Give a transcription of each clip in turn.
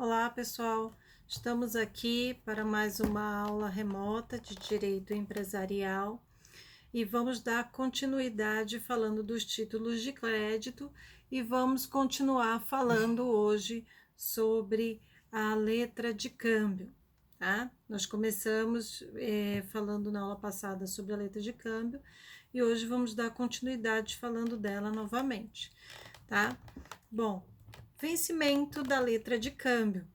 Olá, pessoal. Estamos aqui para mais uma aula remota de Direito Empresarial e vamos dar continuidade falando dos títulos de crédito e vamos continuar falando hoje sobre a letra de câmbio, tá? Nós começamos falando na aula passada sobre a letra de câmbio e hoje vamos dar continuidade falando dela novamente, tá? Bom, vencimento da letra de câmbio.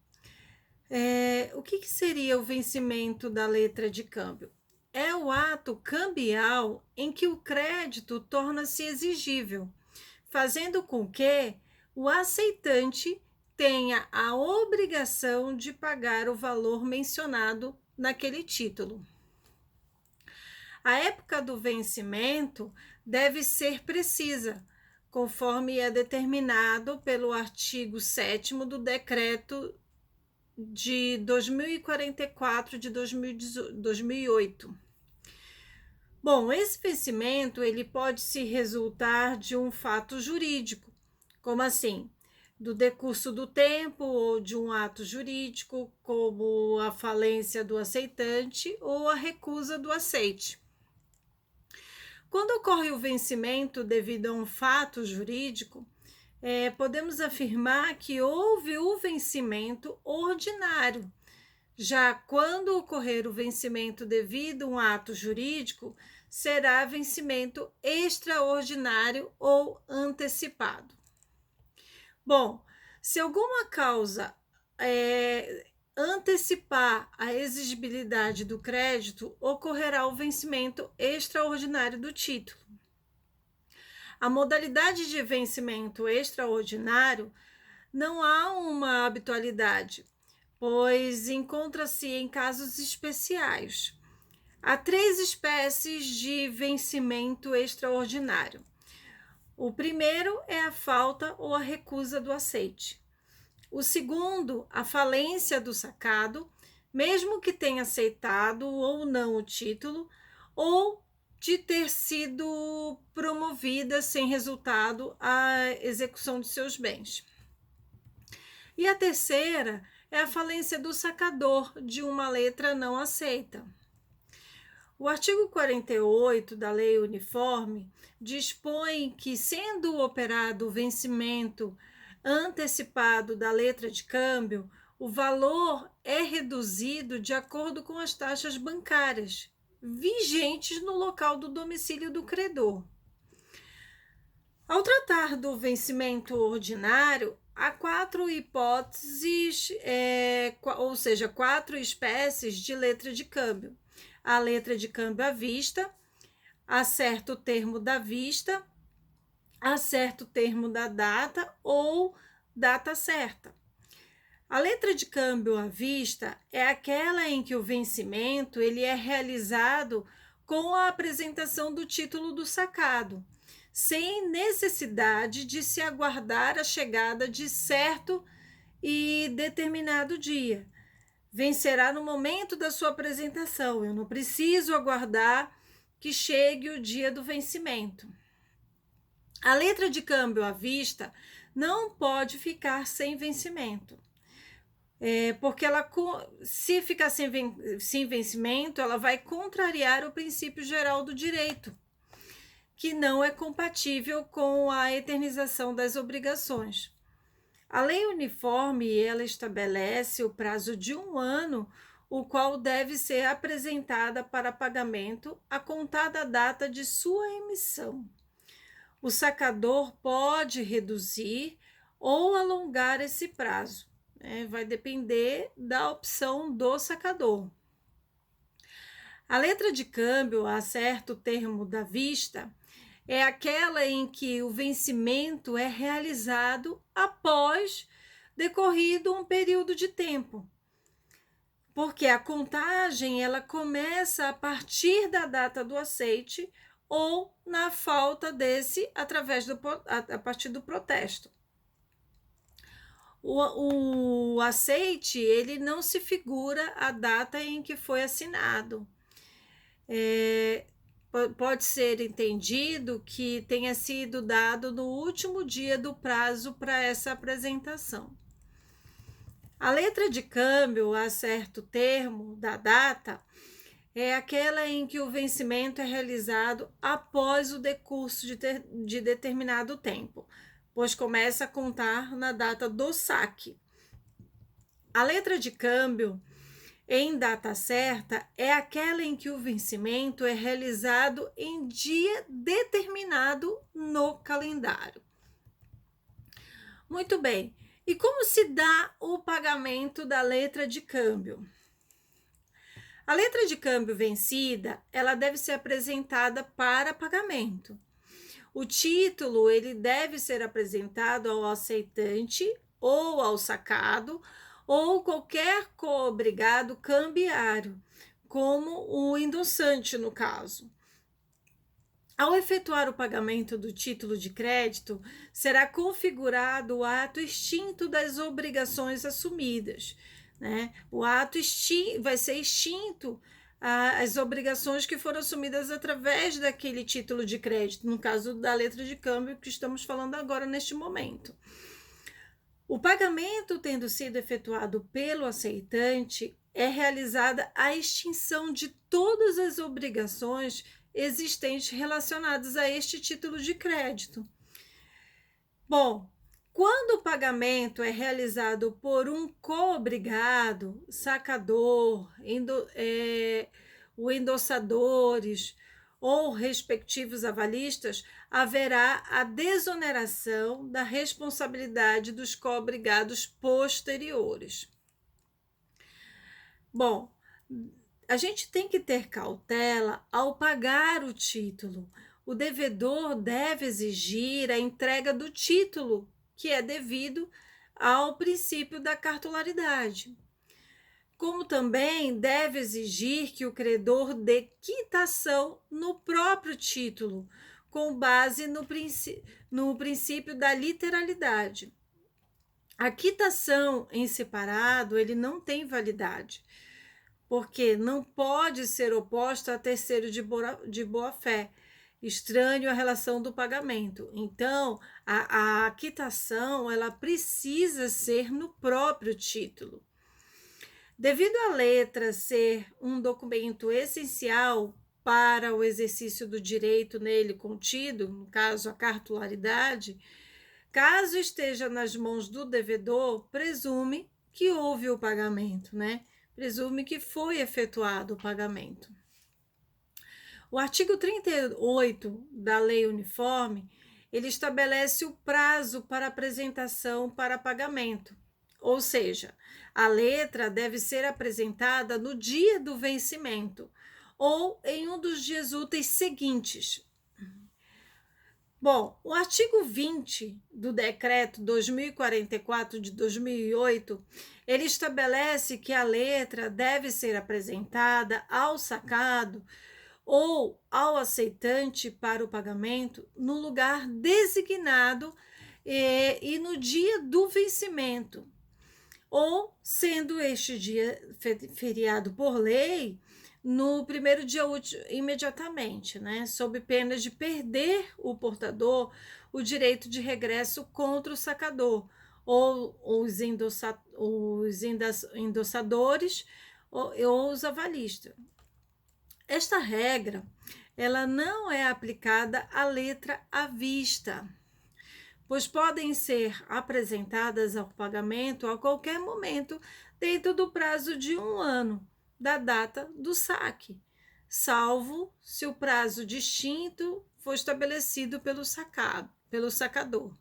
O que seria o vencimento da letra de câmbio? É o ato cambial em que o crédito torna-se exigível, fazendo com que o aceitante tenha a obrigação de pagar o valor mencionado naquele título. A época do vencimento deve ser precisa, conforme é determinado pelo artigo 7º do Decreto de 2044 de 2008. Bom, esse vencimento ele pode se resultar de um fato jurídico, como assim? Do decurso do tempo ou de um ato jurídico, como a falência do aceitante ou a recusa do aceite. Quando ocorre o vencimento devido a um fato jurídico, podemos afirmar que houve o vencimento ordinário. Já quando ocorrer o vencimento devido a um ato jurídico, será vencimento extraordinário ou antecipado. Bom, se alguma causa antecipar a exigibilidade do crédito, ocorrerá o vencimento extraordinário do título. A modalidade de vencimento extraordinário não há uma habitualidade, pois encontra-se em casos especiais. Há 3 espécies de vencimento extraordinário. O primeiro é a falta ou a recusa do aceite. O segundo, a falência do sacado, mesmo que tenha aceitado ou não o título, ou de ter sido promovida sem resultado a execução de seus bens. E a terceira é a falência do sacador de uma letra não aceita. O artigo 48 da Lei Uniforme dispõe que, sendo operado o vencimento antecipado da letra de câmbio, o valor é reduzido de acordo com as taxas bancárias vigentes no local do domicílio do credor. Ao tratar do vencimento ordinário, há 4 hipóteses, ou seja, 4 espécies de letra de câmbio. A letra de câmbio à vista, acerta o termo da vista, acerta o termo da data ou data certa. A letra de câmbio à vista é aquela em que o vencimento ele é realizado com a apresentação do título do sacado, sem necessidade de se aguardar a chegada de certo e determinado dia. Vencerá no momento da sua apresentação. Eu não preciso aguardar que chegue o dia do vencimento. A letra de câmbio à vista não pode ficar sem vencimento. Porque ela, se ficar sem vencimento, ela vai contrariar o princípio geral do direito, que não é compatível com a eternização das obrigações. A Lei Uniforme, ela estabelece o prazo de 1 ano, o qual deve ser apresentada para pagamento a contar da data de sua emissão. O sacador pode reduzir ou alongar esse prazo, vai depender da opção do sacador. A letra de câmbio acerta o termo da vista é aquela em que o vencimento é realizado após decorrido um período de tempo, porque a contagem ela começa a partir da data do aceite ou na falta desse a partir do protesto. O aceite ele não se figura a data em que foi assinado. Pode ser entendido que tenha sido dado no último dia do prazo para essa apresentação. A letra de câmbio a certo termo da data é aquela em que o vencimento é realizado após o decurso de determinado tempo, pois começa a contar na data do saque. A letra de câmbio em data certa é aquela em que o vencimento é realizado em dia determinado no calendário. Muito bem. E como se dá o pagamento da letra de câmbio? A letra de câmbio vencida, ela deve ser apresentada para pagamento. O título, ele deve ser apresentado ao aceitante ou ao sacado ou qualquer coobrigado cambiário, como o endossante no caso. Ao efetuar o pagamento do título de crédito, será configurado o ato extinto das obrigações assumidas, né? O ato vai ser extinto as obrigações que foram assumidas através daquele título de crédito, no caso da letra de câmbio que estamos falando agora neste momento. O pagamento tendo sido efetuado pelo aceitante, é realizada a extinção de todas as obrigações existentes relacionadas a este título de crédito. Bom, quando o pagamento é realizado por um coobrigado, sacador, o endossadores ou respectivos avalistas, haverá a desoneração da responsabilidade dos coobrigados posteriores. Bom, a gente tem que ter cautela ao pagar o título. O devedor deve exigir a entrega do título, que é devido ao princípio da cartularidade. Como também deve exigir que o credor dê quitação no próprio título, com base no princípio da literalidade. A quitação em separado, ele não tem validade, porque não pode ser oposto a terceiro de boa-fé, estranho à relação do pagamento. Então, a quitação, ela precisa ser no próprio título. Devido à letra ser um documento essencial para o exercício do direito nele contido, no caso a cartularidade, caso esteja nas mãos do devedor, presume que houve o pagamento, né? Presume que foi efetuado o pagamento. O artigo 38 da Lei Uniforme, ele estabelece o prazo para apresentação para pagamento. Ou seja, a letra deve ser apresentada no dia do vencimento ou em um dos dias úteis seguintes. Bom, o artigo 20 do Decreto 2044 de 2008, ele estabelece que a letra deve ser apresentada ao sacado ou ao aceitante para o pagamento no lugar designado e no dia do vencimento, ou sendo este dia feriado por lei, no primeiro dia útil imediatamente, né, sob pena de perder o portador o direito de regresso contra o sacador, ou os endossadores ou os avalistas. Esta regra, ela não é aplicada à letra à vista, pois podem ser apresentadas ao pagamento a qualquer momento dentro do prazo de 1 ano da data do saque, salvo se o prazo distinto for estabelecido pelo sacador.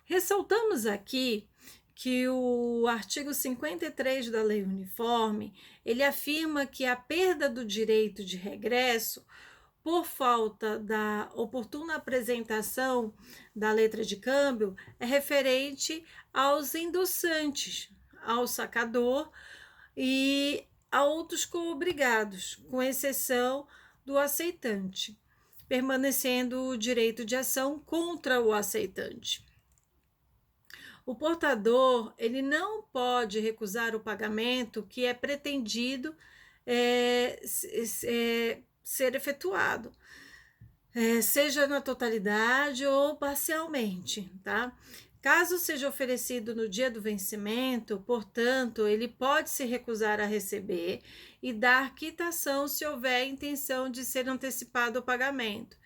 Ressaltamos aqui que o artigo 53 da Lei Uniforme, ele afirma que a perda do direito de regresso por falta da oportuna apresentação da letra de câmbio é referente aos endossantes, ao sacador e a outros coobrigados, com exceção do aceitante, permanecendo o direito de ação contra o aceitante. O portador, ele não pode recusar o pagamento que é pretendido ser efetuado, seja na totalidade ou parcialmente, tá? Caso seja oferecido no dia do vencimento, portanto, ele pode se recusar a receber e dar quitação se houver intenção de ser antecipado o pagamento.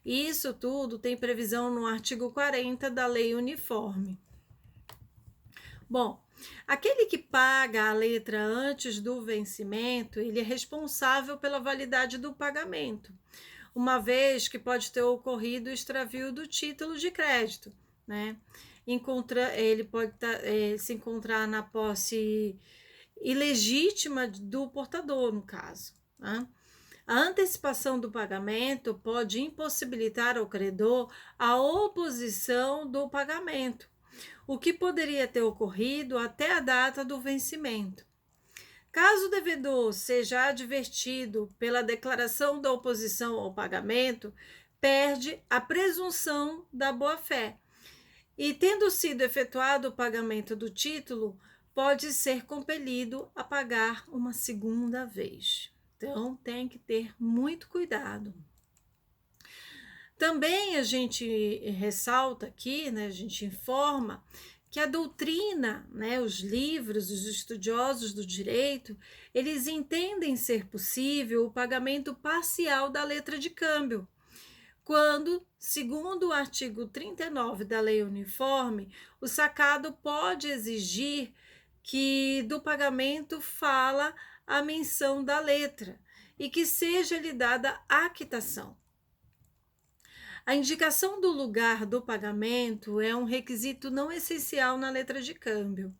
Isso tudo tem previsão no artigo 40 da Lei Uniforme. Bom, aquele que paga a letra antes do vencimento, ele é responsável pela validade do pagamento, uma vez que pode ter ocorrido o extravio do título de crédito, né? Ele pode se encontrar na posse ilegítima do portador, no caso, né? A antecipação do pagamento pode impossibilitar ao credor a oposição do pagamento, o que poderia ter ocorrido até a data do vencimento. Caso o devedor seja advertido pela declaração da oposição ao pagamento, perde a presunção da boa-fé. E, tendo sido efetuado o pagamento do título, pode ser compelido a pagar uma segunda vez. Então, tem que ter muito cuidado. Também a gente ressalta aqui, né, a gente informa que a doutrina, né, os livros, os estudiosos do direito, eles entendem ser possível o pagamento parcial da letra de câmbio, quando, segundo o artigo 39 da Lei Uniforme, o sacado pode exigir que do pagamento fala a menção da letra e que seja lhe dada a quitação. A indicação do lugar do pagamento é um requisito não essencial na letra de câmbio.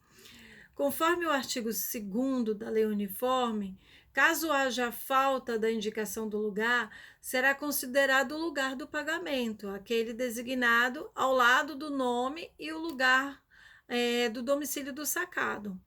Conforme o artigo 2º da Lei Uniforme, caso haja falta da indicação do lugar, será considerado o lugar do pagamento, aquele designado ao lado do nome e o lugar do domicílio do sacado.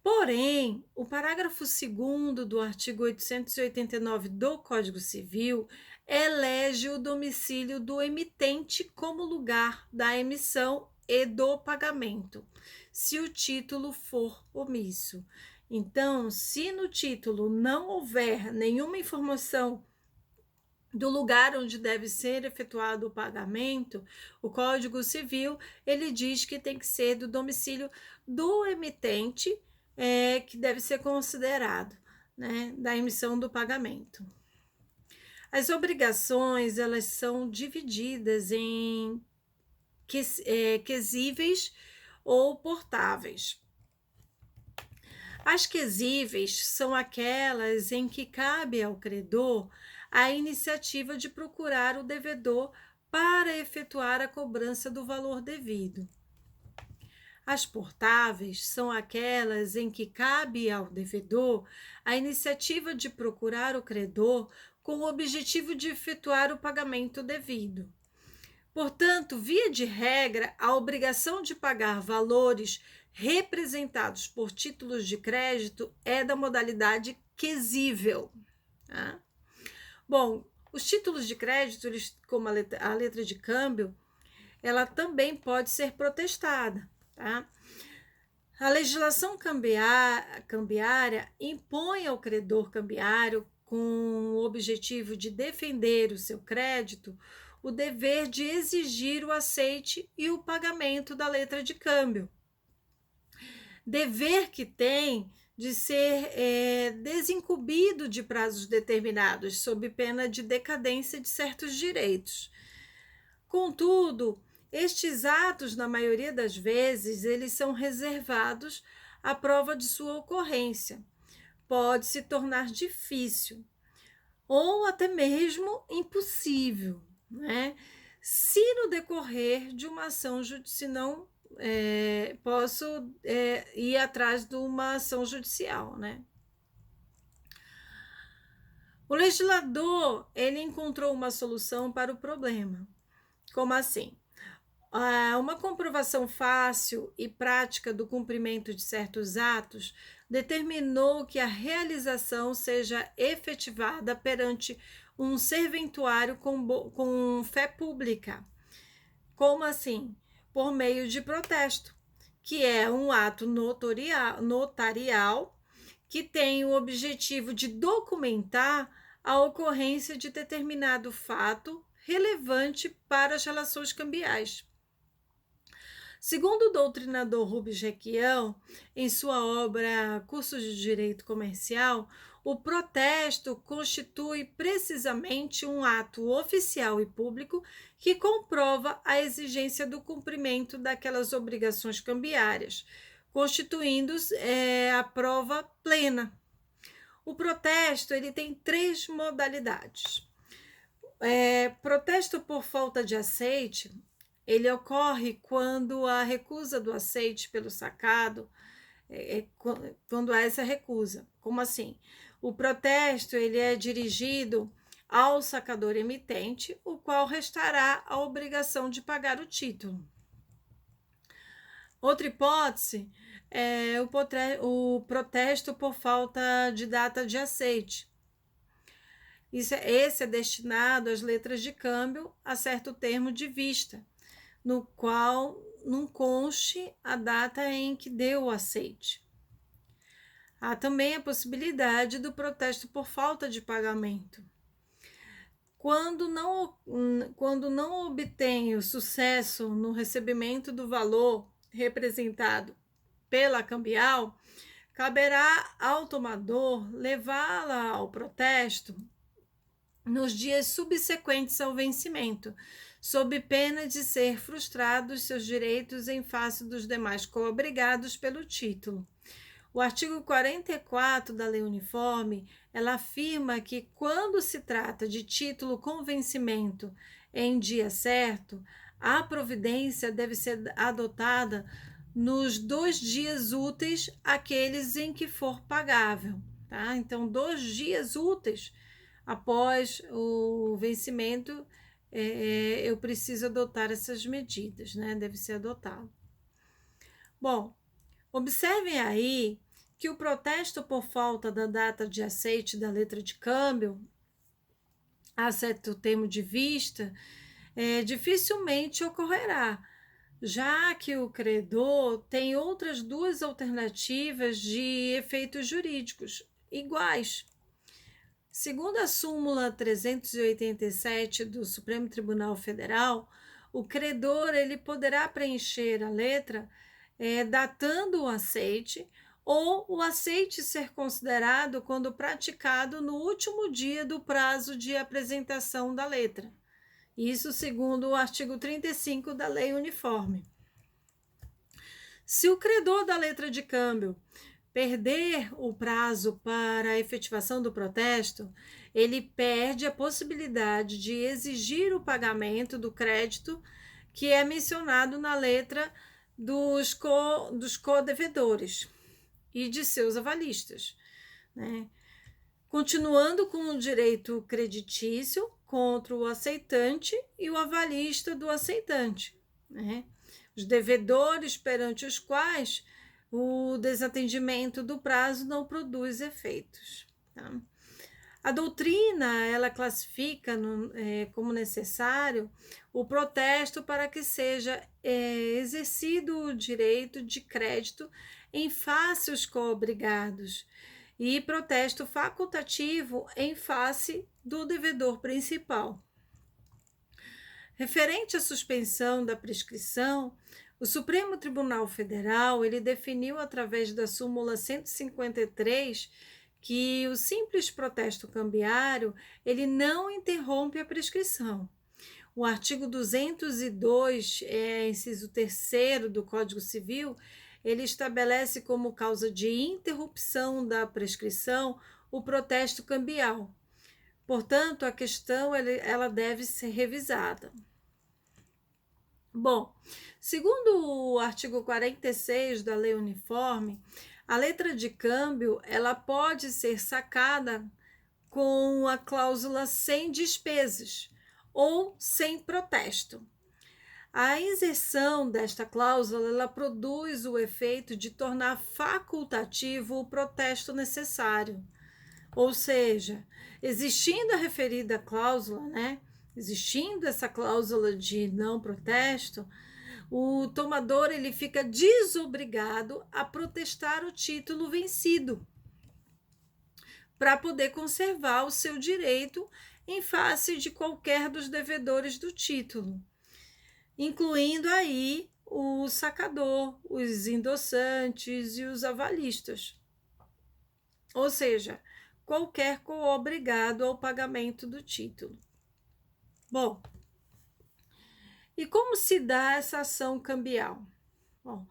Porém, o parágrafo 2º do artigo 889 do Código Civil elege o domicílio do emitente como lugar da emissão e do pagamento, se o título for omisso. Então, se no título não houver nenhuma informação do lugar onde deve ser efetuado o pagamento, o Código Civil, ele diz que tem que ser do domicílio do emitente, que deve ser considerado, né, da emissão do pagamento. As obrigações, elas são divididas em quesíveis ou portáveis. As quesíveis são aquelas em que cabe ao credor a iniciativa de procurar o devedor para efetuar a cobrança do valor devido. As portáveis são aquelas em que cabe ao devedor a iniciativa de procurar o credor com o objetivo de efetuar o pagamento devido. Portanto, via de regra, a obrigação de pagar valores representados por títulos de crédito é da modalidade quesível. Tá? Bom, os títulos de crédito, como a letra de câmbio, ela também pode ser protestada. Tá? A legislação cambiária impõe ao credor cambiário, com o objetivo de defender o seu crédito, o dever de exigir o aceite e o pagamento da letra de câmbio. Dever que tem de ser desincumbido de prazos determinados, sob pena de decadência de certos direitos. Contudo, estes atos, na maioria das vezes, eles são reservados à prova de sua ocorrência. Pode se tornar difícil ou até mesmo impossível, né? Se no decorrer de uma ação judicial, não posso ir atrás de uma ação judicial, né? O legislador, ele encontrou uma solução para o problema. Como assim? Uma comprovação fácil e prática do cumprimento de certos atos determinou que a realização seja efetivada perante um serventuário com fé pública. Como assim? Por meio de protesto, que é um ato notarial que tem o objetivo de documentar a ocorrência de determinado fato relevante para as relações cambiais. Segundo o doutrinador Rubens Requião, em sua obra Cursos de Direito Comercial, o protesto constitui precisamente um ato oficial e público que comprova a exigência do cumprimento daquelas obrigações cambiárias, constituindo a prova plena. O protesto ele tem três modalidades. Protesto por falta de aceite, ele ocorre quando a recusa do aceite pelo sacado, quando há essa recusa. Como assim? O protesto ele é dirigido ao sacador emitente, o qual restará a obrigação de pagar o título. Outra hipótese é o protesto por falta de data de aceite. Esse é destinado às letras de câmbio a certo termo de vista, no qual não conste a data em que deu o aceite. Há também a possibilidade do protesto por falta de pagamento. Quando não obtém o sucesso no recebimento do valor representado pela cambial, caberá ao tomador levá-la ao protesto nos dias subsequentes ao vencimento, sob pena de ser frustrados seus direitos em face dos demais coobrigados pelo título. O artigo 44 da Lei Uniforme, ela afirma que quando se trata de título com vencimento em dia certo, a providência deve ser adotada nos 2 dias úteis, aqueles em que for pagável, tá? Então, 2 dias úteis após o vencimento, eu preciso adotar essas medidas, né? Deve ser adotado. Bom, observem aí que o protesto por falta da data de aceite da letra de câmbio, a certo termo de vista, dificilmente ocorrerá, já que o credor tem outras 2 alternativas de efeitos jurídicos iguais. Segundo a súmula 387 do Supremo Tribunal Federal, o credor ele poderá preencher a letra datando o aceite, ou o aceite ser considerado quando praticado no último dia do prazo de apresentação da letra. Isso segundo o artigo 35 da Lei Uniforme. Se o credor da letra de câmbio perder o prazo para a efetivação do protesto, ele perde a possibilidade de exigir o pagamento do crédito que é mencionado na letra dos codevedores e de seus avalistas, né? Continuando com o direito creditício contra o aceitante e o avalista do aceitante, né? Os devedores perante os quais o desatendimento do prazo não produz efeitos, tá? A doutrina, ela classifica como necessário o protesto para que seja exercido o direito de crédito em face aos coobrigados e protesto facultativo em face do devedor principal. Referente à suspensão da prescrição, o Supremo Tribunal Federal ele definiu através da súmula 153 que o simples protesto cambiário ele não interrompe a prescrição. O artigo 202, inciso 3º do Código Civil, ele estabelece como causa de interrupção da prescrição o protesto cambial. Portanto, a questão ela deve ser revisada. Bom, segundo o artigo 46 da Lei Uniforme, a letra de câmbio ela pode ser sacada com a cláusula sem despesas ou sem protesto. A inserção desta cláusula ela produz o efeito de tornar facultativo o protesto necessário. Ou seja, existindo a referida cláusula, né? Existindo essa cláusula de não protesto, o tomador ele fica desobrigado a protestar o título vencido para poder conservar o seu direito em face de qualquer dos devedores do título, incluindo aí o sacador, os endossantes e os avalistas. Ou seja, qualquer coobrigado ao pagamento do título. Bom, e como se dá essa ação cambial? Bom,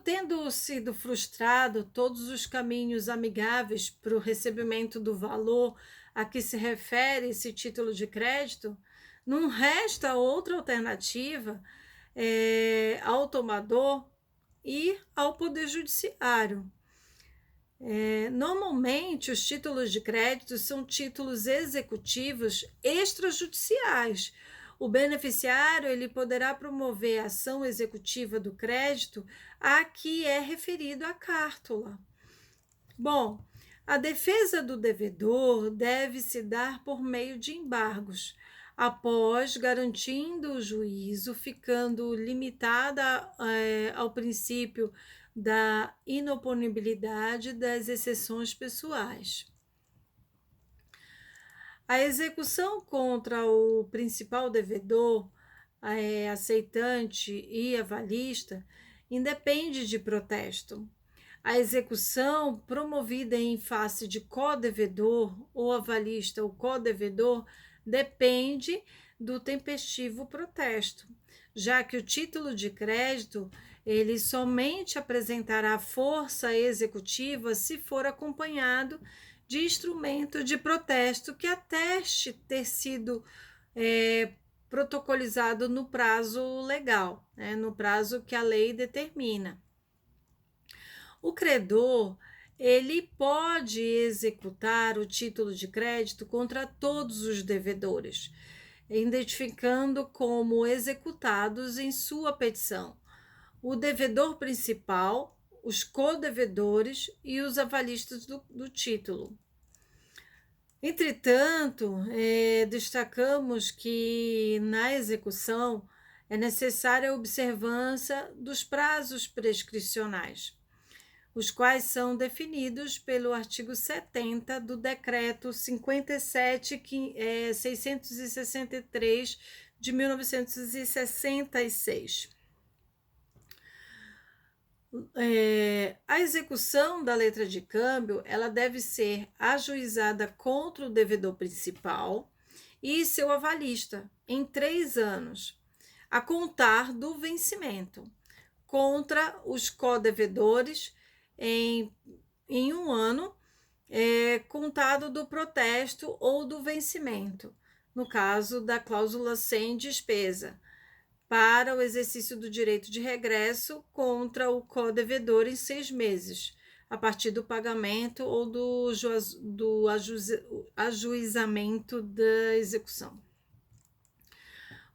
tendo sido frustrado todos os caminhos amigáveis para o recebimento do valor a que se refere esse título de crédito, não resta outra alternativa ao tomador e ao Poder Judiciário. Normalmente, os títulos de crédito são títulos executivos extrajudiciais. O beneficiário ele poderá promover a ação executiva do crédito a que é referido a cártula. Bom, a defesa do devedor deve se dar por meio de embargos, após garantindo o juízo, ficando limitada ao princípio da inoponibilidade das exceções pessoais. A execução contra o principal devedor, aceitante e avalista, independe de protesto. A execução promovida em face de codevedor ou avalista ou codevedor depende do tempestivo protesto, já que o título de crédito ele somente apresentará força executiva se for acompanhado de instrumento de protesto que ateste ter sido protocolizado no prazo legal, no prazo que a lei determina. O credor ele pode executar o título de crédito contra todos os devedores, identificando como executados em sua petição o devedor principal, os codevedores e os avalistas do título. Entretanto, destacamos que na execução é necessária a observância dos prazos prescricionais, os quais são definidos pelo artigo 70 do Decreto 57.663 de 1966. A execução da letra de câmbio ela deve ser ajuizada contra o devedor principal e seu avalista em 3 anos, a contar do vencimento, contra os codevedores em 1 ano, contado do protesto ou do vencimento, no caso da cláusula sem despesa, para o exercício do direito de regresso contra o codevedor em 6 meses, a partir do pagamento ou do ajuizamento da execução.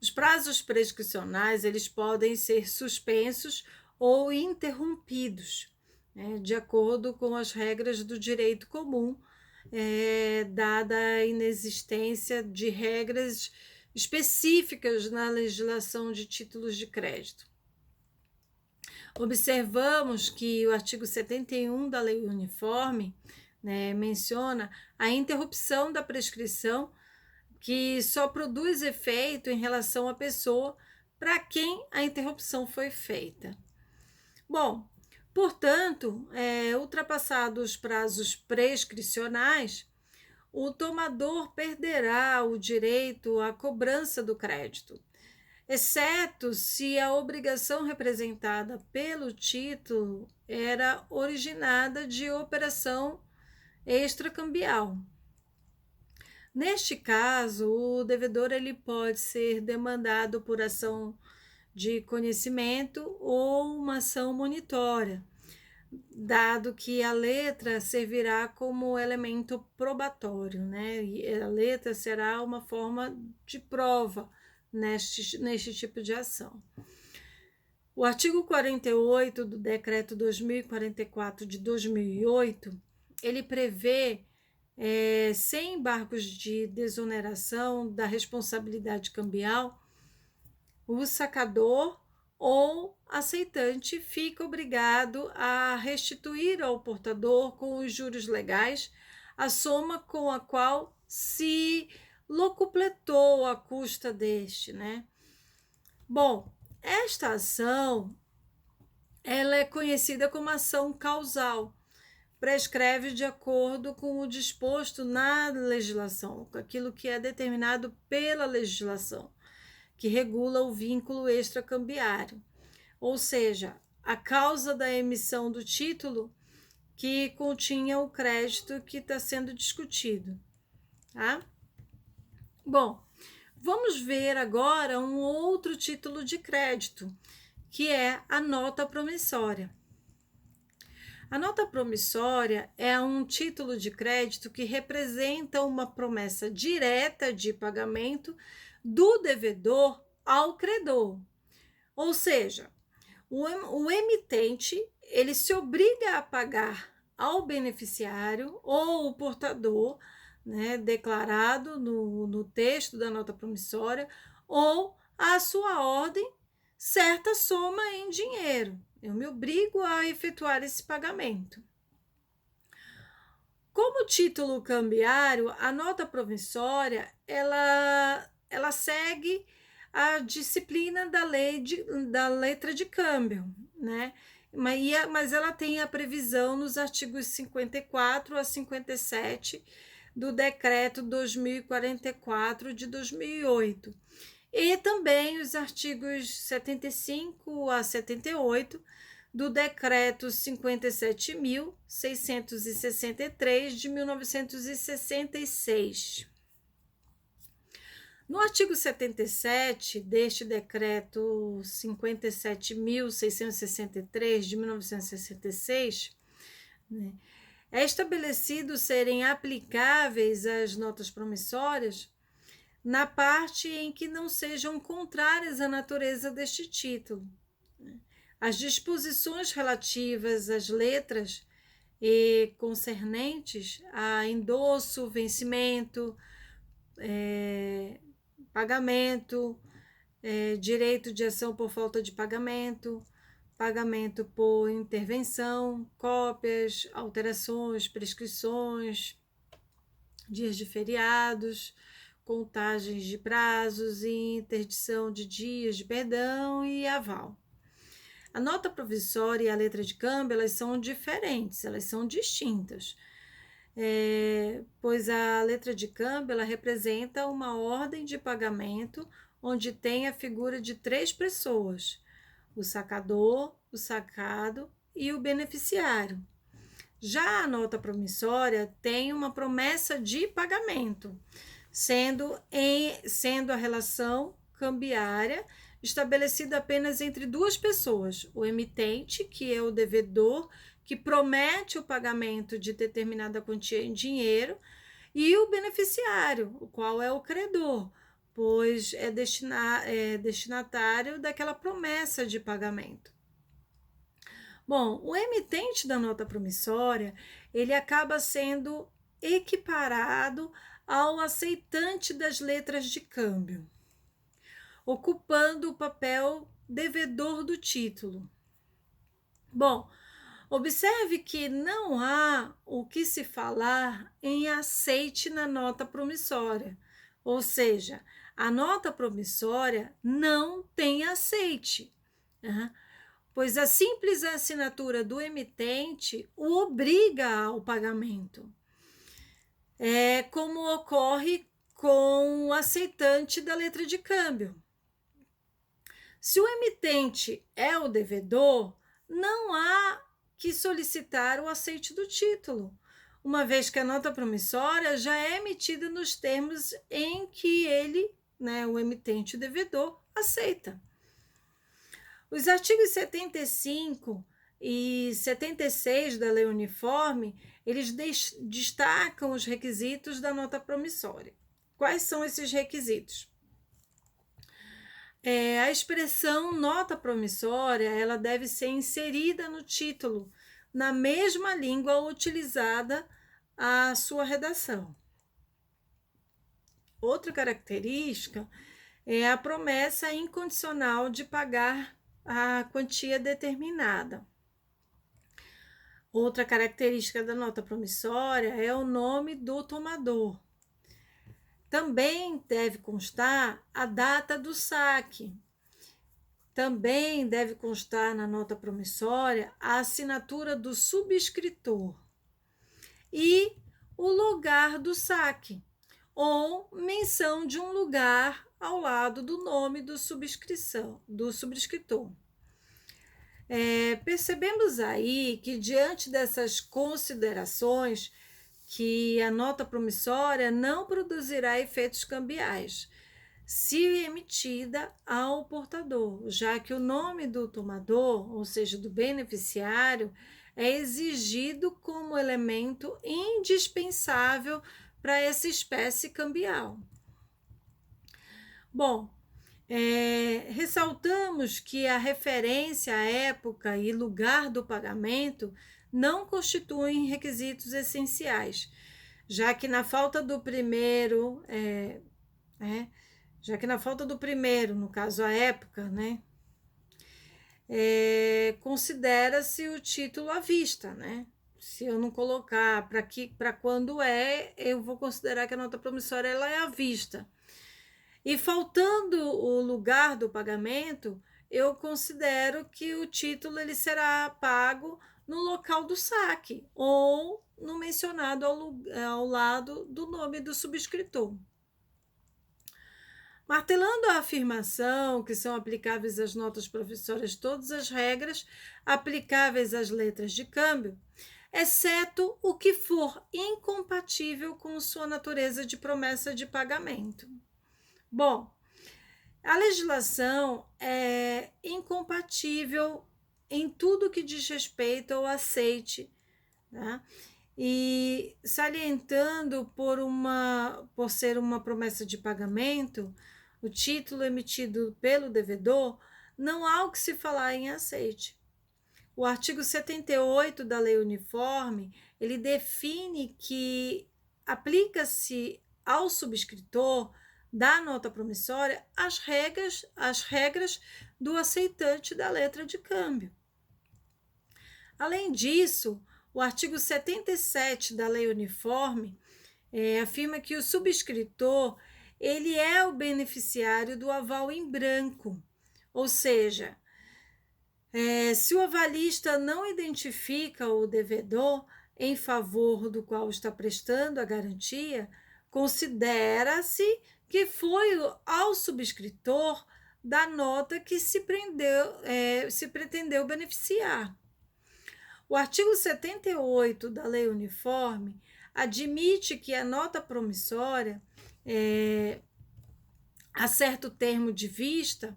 Os prazos prescricionais eles podem ser suspensos ou interrompidos, de acordo com as regras do direito comum, dada a inexistência de regras específicas na legislação de títulos de crédito. Observamos que o artigo 71 da Lei Uniforme menciona a interrupção da prescrição, que só produz efeito em relação à pessoa para quem a interrupção foi feita. Bom, portanto, ultrapassados os prazos prescricionais, o tomador perderá o direito à cobrança do crédito, exceto se a obrigação representada pelo título era originada de operação extracambial. Neste caso, o devedor ele pode ser demandado por ação de conhecimento ou uma ação monitória, dado que a letra servirá como elemento probatório, E a letra será uma forma de prova neste tipo de ação. O artigo 48 do Decreto 2044 de 2008, ele prevê 100 embargos de desoneração da responsabilidade cambial. O sacador ou aceitante fica obrigado a restituir ao portador com os juros legais a soma com a qual se locupletou a custa deste, Bom, Esta ação, ela é conhecida como ação causal, prescreve de acordo com o disposto na legislação, com aquilo que é determinado pela legislação, que regula o vínculo extracambiário, ou seja, a causa da emissão do título que continha o crédito que está sendo discutido, tá? Bom, vamos ver agora um outro título de crédito, que é a nota promissória. A nota promissória é um título de crédito que representa uma promessa direta de pagamento do devedor ao credor. Ou seja, o emitente ele se obriga a pagar ao beneficiário ou o portador, né, declarado no texto da nota promissória, ou a sua ordem, certa soma em dinheiro. Eu me obrigo a efetuar esse pagamento. Como título cambiário, a nota promissória ela segue a disciplina da da letra de câmbio, né? Mas ela tem a previsão nos artigos 54 a 57 do Decreto 2044 de 2008. E também os artigos 75 a 78 do Decreto 57.663 de 1966. No artigo 77 deste Decreto 57.663 de 1966, né, é estabelecido serem aplicáveis as notas promissórias na parte em que não sejam contrárias à natureza deste título. As disposições relativas às letras e concernentes a endosso, vencimento, pagamento, direito de ação por falta de pagamento, pagamento por intervenção, cópias, alterações, prescrições, dias de feriados, contagens de prazos e interdição de dias de perdão e aval. A nota promissória e a letra de câmbio, elas são diferentes, elas são distintas, pois a letra de câmbio, ela representa uma ordem de pagamento onde tem a figura de 3 pessoas, o sacador, o sacado e o beneficiário. Já a nota promissória tem uma promessa de pagamento, sendo a relação cambiária estabelecida apenas entre 2 pessoas, o emitente, que é o devedor, que promete o pagamento de determinada quantia em dinheiro, e o beneficiário, o qual é o credor, pois é destinatário daquela promessa de pagamento. Bom, o emitente da nota promissória, ele acaba sendo equiparado ao aceitante das letras de câmbio, ocupando o papel devedor do título. Bom, observe que não há o que se falar em aceite na nota promissória, ou seja, a nota promissória não tem aceite, pois a simples assinatura do emitente o obriga ao pagamento, como ocorre com o aceitante da letra de câmbio. Se o emitente é o devedor, não há que solicitar o aceite do título, uma vez que a nota promissória já é emitida nos termos em que ele, o emitente, o devedor, aceita. Os artigos 75 e 76 da Lei Uniforme, eles destacam os requisitos da nota promissória. Quais são esses requisitos? A expressão nota promissória, ela deve ser inserida no título, na mesma língua utilizada a sua redação. Outra característica é a promessa incondicional de pagar a quantia determinada. Outra característica da nota promissória é o nome do tomador. Também deve constar a data do saque. Também deve constar na nota promissória a assinatura do subscritor e o lugar do saque, ou menção de um lugar ao lado do nome do subscritor. Percebemos aí que, diante dessas considerações, que a nota promissória não produzirá efeitos cambiais se emitida ao portador, já que o nome do tomador, ou seja, do beneficiário, é exigido como elemento indispensável para essa espécie cambial. Bom, ressaltamos que a referência à época e lugar do pagamento não constituem requisitos essenciais, já que na falta do primeiro, no caso a época, né, considera-se o título à vista, né? Se eu não colocar para quando eu vou considerar que a nota promissória ela é à vista. E faltando o lugar do pagamento, eu considero que o título ele será pago no local do saque ou no mencionado ao lado do nome do subscritor. Martelando a afirmação que são aplicáveis às notas promissórias todas as regras aplicáveis às letras de câmbio, exceto o que for incompatível com sua natureza de promessa de pagamento. Bom, a legislação é incompatível em tudo que diz respeito ao aceite, né? E salientando por ser uma promessa de pagamento, o título emitido pelo devedor, não há o que se falar em aceite. O artigo 78 da Lei Uniforme, ele define que aplica-se ao subscritor da nota promissória as regras do aceitante da letra de câmbio. Além disso, o artigo 77 da Lei Uniforme afirma que o subscritor ele é o beneficiário do aval em branco, ou seja, se o avalista não identifica o devedor em favor do qual está prestando a garantia, considera-se que foi ao subscritor da nota que se pretendeu beneficiar. O artigo 78 da Lei Uniforme admite que a nota promissória, a certo termo de vista,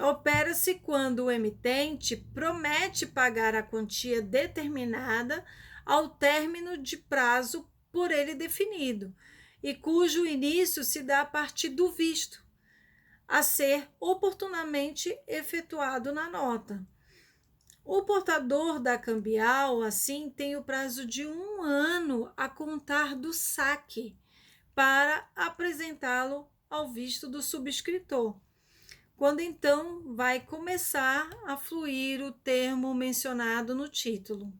opera-se quando o emitente promete pagar a quantia determinada ao término de prazo por ele definido, e cujo início se dá a partir do visto, a ser oportunamente efetuado na nota. O portador da cambial, assim, tem o prazo de 1 ano a contar do saque para apresentá-lo ao visto do subscritor, quando então vai começar a fluir o termo mencionado no título.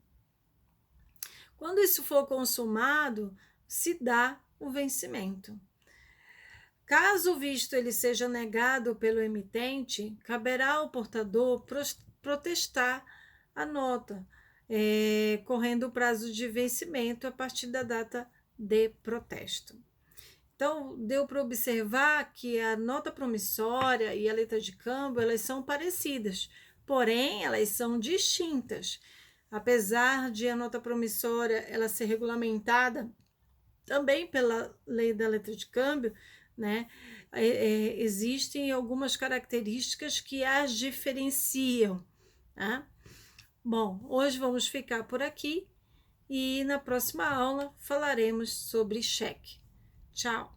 Quando isso for consumado, se dá o vencimento. Caso o visto ele seja negado pelo emitente, caberá ao portador protestar a nota, correndo o prazo de vencimento a partir da data de protesto. Então, deu para observar que a nota promissória e a letra de câmbio, elas são parecidas, porém, elas são distintas. Apesar de a nota promissória ela ser regulamentada também pela lei da letra de câmbio, né, existem algumas características que as diferenciam, tá? Bom, hoje vamos ficar por aqui e na próxima aula falaremos sobre cheque. Tchau!